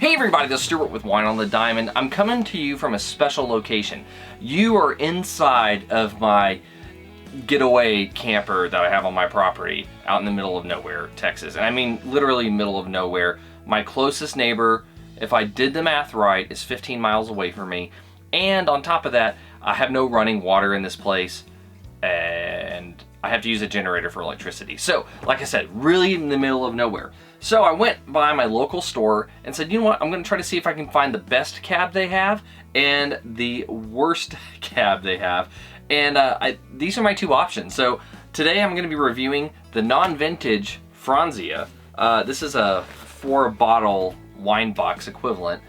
Hey everybody, this is Stuart with Wine on the Dime, and I'm coming to you from a special location. You are inside of my getaway camper that I have on my property out in the middle of nowhere, Texas. And I mean literally middle of nowhere. My closest neighbor, if I did the math right, is 15 miles away from me. And on top of that, I have no running water in this place, and I have to use a generator for electricity. So, like I said, really in the middle of nowhere. So I went by my local store and said, you know what, I'm going to try to see if I can find the best cab they have and the worst cab they have. And these are my two options. So today I'm going to be reviewing the non-vintage Franzia. This is a 4-bottle wine box equivalent.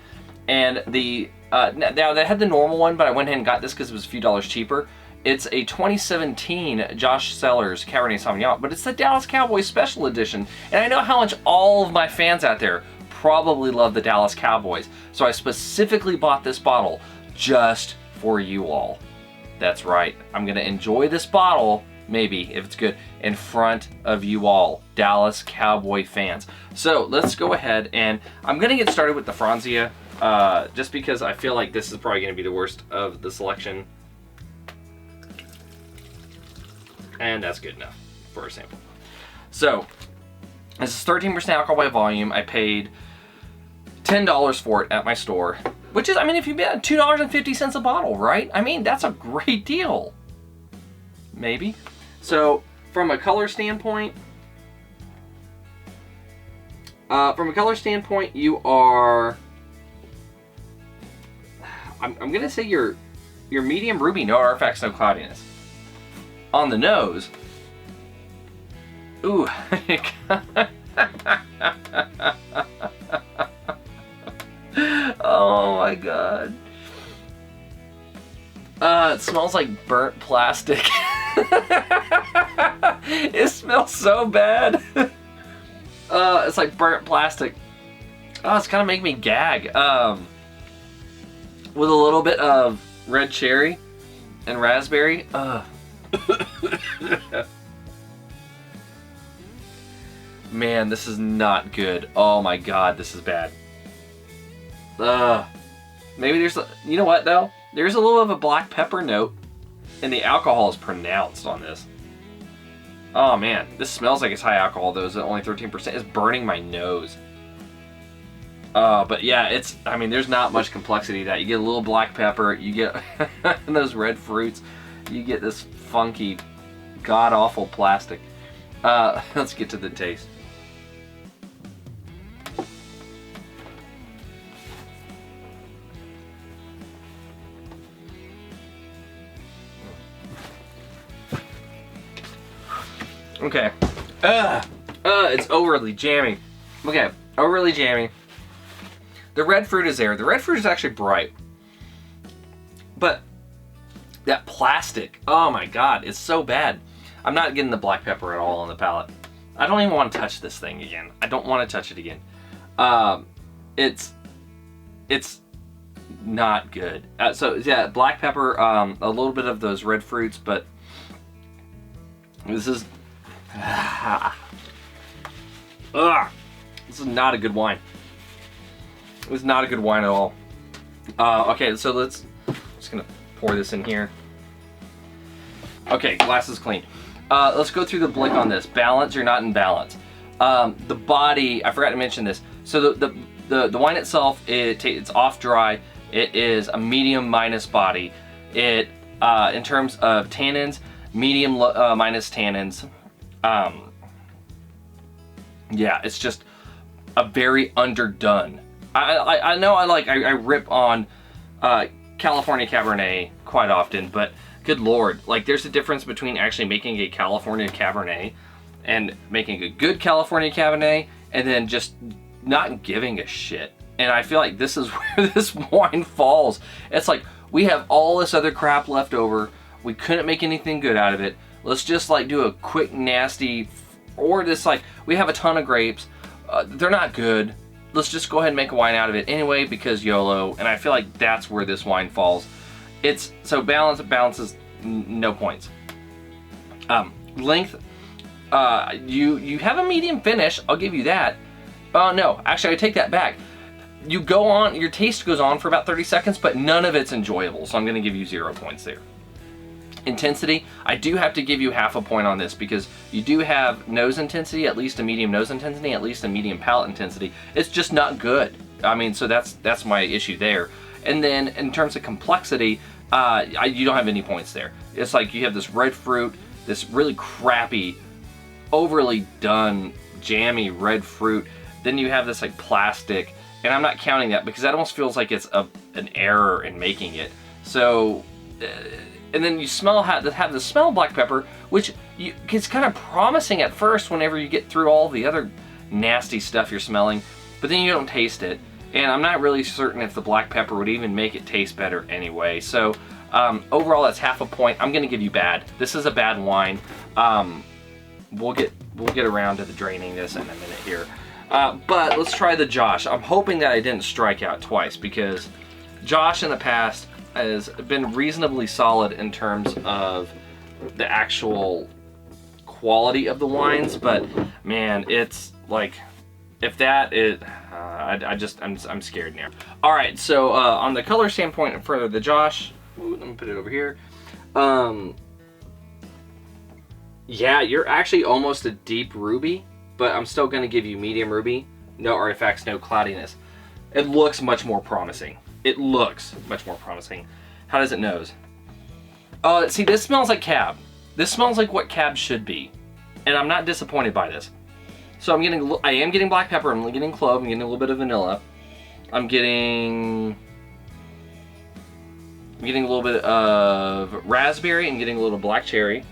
And now they had the normal one, but I went ahead and got this because it was a few dollars cheaper. It's a 2017 Cellars Cabernet Sauvignon, but it's the Dallas Cowboys Special Edition. And I know how much all of my fans out there probably love the Dallas Cowboys. So I specifically bought this bottle just for you all. That's right. I'm going to enjoy this bottle, maybe, if it's good, in front of you all, Dallas Cowboy fans. So let's go ahead, and I'm going to get started with the Franzia, just because I feel like this is probably going to be the worst of the selection. And that's good enough for a sample. So, this is 13% alcohol by volume. I paid $10 for it at my store, which is, I mean, if you bet $2.50 a bottle, right? I mean, that's a great deal. Maybe. So, from a color standpoint, you are, I'm gonna say you're medium ruby, no artifacts, no cloudiness. On the nose, ooh, oh my god. It smells like burnt plastic. It smells so bad. It's like burnt plastic. Oh, it's kind of making me gag. With a little bit of red cherry and raspberry. Man, this is not good. Oh my god, this is bad. Maybe there's you know what though? There's a little of a black pepper note, and the alcohol is pronounced on this. Oh man, this smells like it's high alcohol though. It's only 13%. It's burning my nose. But yeah, it's, I mean, there's not much complexity to that. You get a little black pepper, you get those red fruits, you get this funky, god-awful plastic. Let's get to the taste. Okay. It's overly jammy. Okay, overly jammy. The red fruit is there. The red fruit is actually bright. But that plastic, oh my god, it's so bad. I'm not getting the black pepper at all on the palate. I don't even want to touch this thing again. I don't want to touch it again. It's not good. So yeah, black pepper, a little bit of those red fruits, but this is this is not a good wine. It's not a good wine at all. Okay, so I'm just gonna pour this in here. Okay, glass is clean. Let's go through the blick on this. Balance or not in balance. The body, I forgot to mention this. So the wine itself, it's off dry. It is a medium minus body. It, in terms of tannins, medium minus tannins. Yeah, it's just a very underdone. I know I rip on California Cabernet quite often, but good lord, like there's a difference between actually making a California Cabernet and making a good California Cabernet and then just not giving a shit. And I feel like this is where this wine falls. It's like, we have all this other crap left over. We couldn't make anything good out of it. Let's just like do a quick nasty, or just like, we have a ton of grapes. They're not good. Let's just go ahead and make a wine out of it anyway because YOLO. And I feel like that's where this wine falls. It's so balances no points. Length, you have a medium finish. I'll give you that. No, actually I take that back. you go on, your taste goes on for about 30 seconds, but none of it's enjoyable. So I'm gonna give you 0 points there. Intensity, I do have to give you half a point on this because you do have nose intensity, at least a medium nose intensity, at least a medium palate intensity. It's just not good. I mean, so that's my issue there. And then in terms of complexity, you don't have any points there. It's like you have this red fruit, this really crappy, overly done, jammy red fruit. Then you have this like plastic, and I'm not counting that because that almost feels like it's an error in making it. So, and then you have the smell of black pepper, which it's kind of promising at first whenever you get through all the other nasty stuff you're smelling, but then you don't taste it. And I'm not really certain if the black pepper would even make it taste better anyway. So overall, that's half a point. I'm gonna give you bad. This is a bad wine. We'll get around to the draining this in a minute here. But let's try the Josh. I'm hoping that I didn't strike out twice because Josh in the past has been reasonably solid in terms of the actual quality of the wines, but man, it's like, if that is, I'm scared now. All right, so on the color standpoint, further the Josh, let me put it over here. Yeah, you're actually almost a deep ruby, but I'm still gonna give you medium ruby. No artifacts, no cloudiness. It looks much more promising. It looks much more promising. How does it nose? See, this smells like cab. This smells like what cab should be, and I'm not disappointed by this. So I am getting black pepper, I'm getting clove, I'm getting a little bit of vanilla. I'm getting a little bit of raspberry, I'm getting a little black cherry.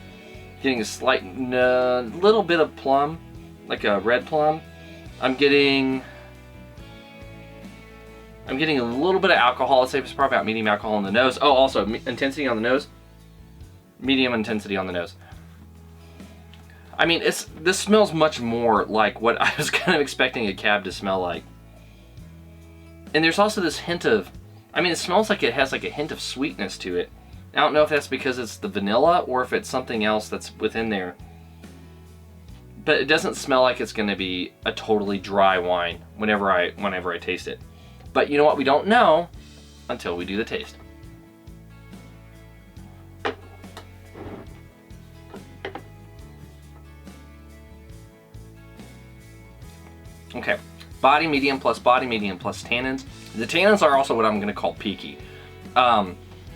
Getting a slight, little bit of plum, like a red plum. I'm getting a little bit of alcohol. Let's say it's probably about medium alcohol on the nose. Oh, also intensity on the nose. Medium intensity on the nose. I mean, this smells much more like what I was kind of expecting a cab to smell like. And there's also this hint of, I mean, it smells like it has like a hint of sweetness to it. I don't know if that's because it's the vanilla or if it's something else that's within there. But it doesn't smell like it's going to be a totally dry wine whenever I taste it. But you know what? We don't know until we do the taste. Okay, body medium plus tannins. The tannins are also what I'm going to call peaky.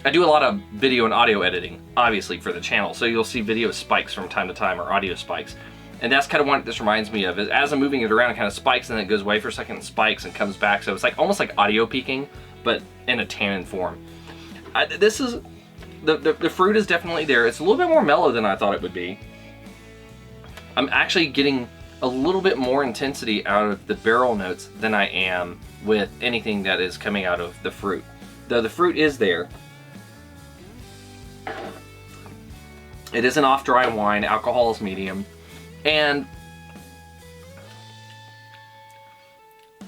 I do a lot of video and audio editing, obviously, for the channel, so you'll see video spikes from time to time, or audio spikes. And that's kind of what this reminds me of. Is as I'm moving it around, it kind of spikes, and then it goes away for a second, and spikes, and comes back. So it's like almost like audio peaking, but in a tannin form. This is, the fruit is definitely there. It's a little bit more mellow than I thought it would be. I'm actually getting a little bit more intensity out of the barrel notes than I am with anything that is coming out of the fruit. Though the fruit is there. It is an off-dry wine, alcohol is medium, and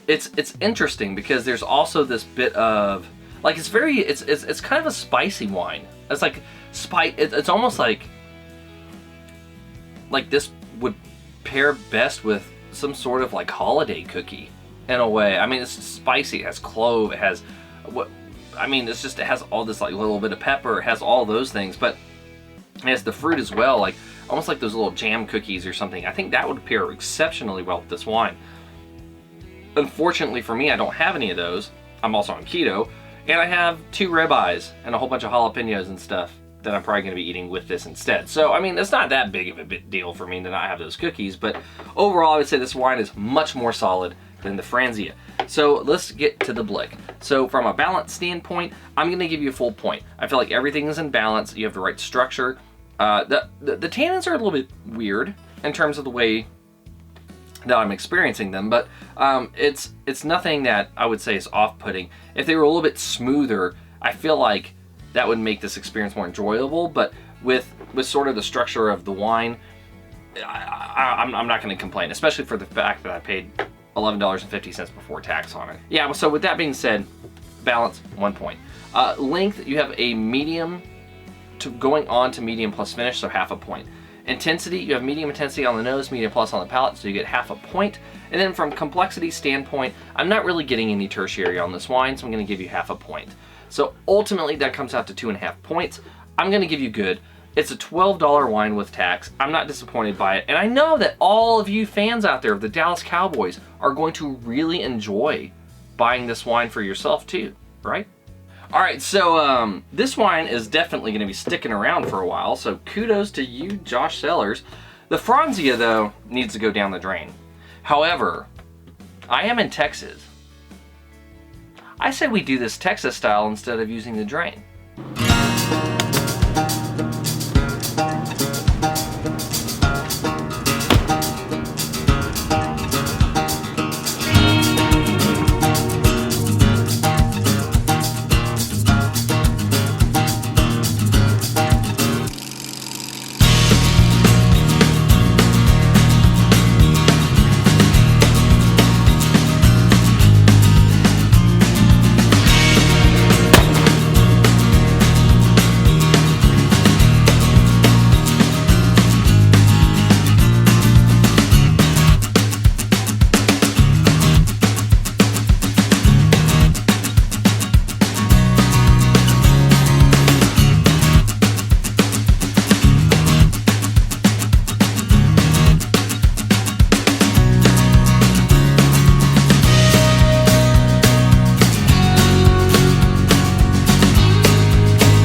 it's interesting because there's also this bit of, like, it's kind of a spicy wine. It's like it's almost like this would pair best with some sort of like holiday cookie in a way. I mean, it's spicy, it has clove, it has it has all this like little bit of pepper, it has all those things, but it has the fruit as well, like almost like those little jam cookies or something. I think that would pair exceptionally well with this wine. Unfortunately for me, I don't have any of those. I'm also on keto, and I have 2 ribeyes and a whole bunch of jalapenos and stuff that I'm probably going to be eating with this instead. So, I mean, it's not that big of a deal for me to not have those cookies, but overall, I would say this wine is much more solid than the Franzia. So let's get to the Blick. So from a balance standpoint, I'm going to give you a full point. I feel like everything is in balance. You have the right structure. The tannins are a little bit weird in terms of the way that I'm experiencing them, but it's nothing that I would say is off-putting. If they were a little bit smoother, I feel like that would make this experience more enjoyable, but with sort of the structure of the wine, I'm not going to complain, especially for the fact that I paid $11.50 before tax on it. Yeah, so with that being said, balance, 1 point. Length, you have a medium to going on to medium plus finish, so half a point. Intensity, you have medium intensity on the nose, medium plus on the palate, so you get half a point. And then from complexity standpoint, I'm not really getting any tertiary on this wine, so I'm going to give you half a point. So ultimately, that comes out to 2.5 points. I'm going to give you good. It's a $12 wine with tax. I'm not disappointed by it. And I know that all of you fans out there of the Dallas Cowboys are going to really enjoy buying this wine for yourself too, right? All right, so this wine is definitely going to be sticking around for a while, so kudos to you, Josh Cellars. The Franzia, though, needs to go down the drain. However, I am in Texas. I say we do this Texas style instead of using the drain.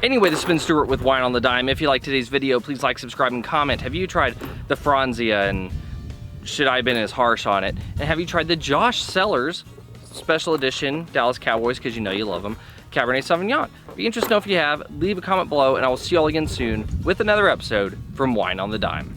Anyway, this has been Stuart with Wine on the Dime. If you liked today's video, please like, subscribe, and comment. Have you tried the Franzia, and should I have been as harsh on it? And have you tried the Josh Cellars Special Edition Dallas Cowboys, because you know you love them, Cabernet Sauvignon? Be interested to know if you have. Leave a comment below, and I will see you all again soon with another episode from Wine on the Dime.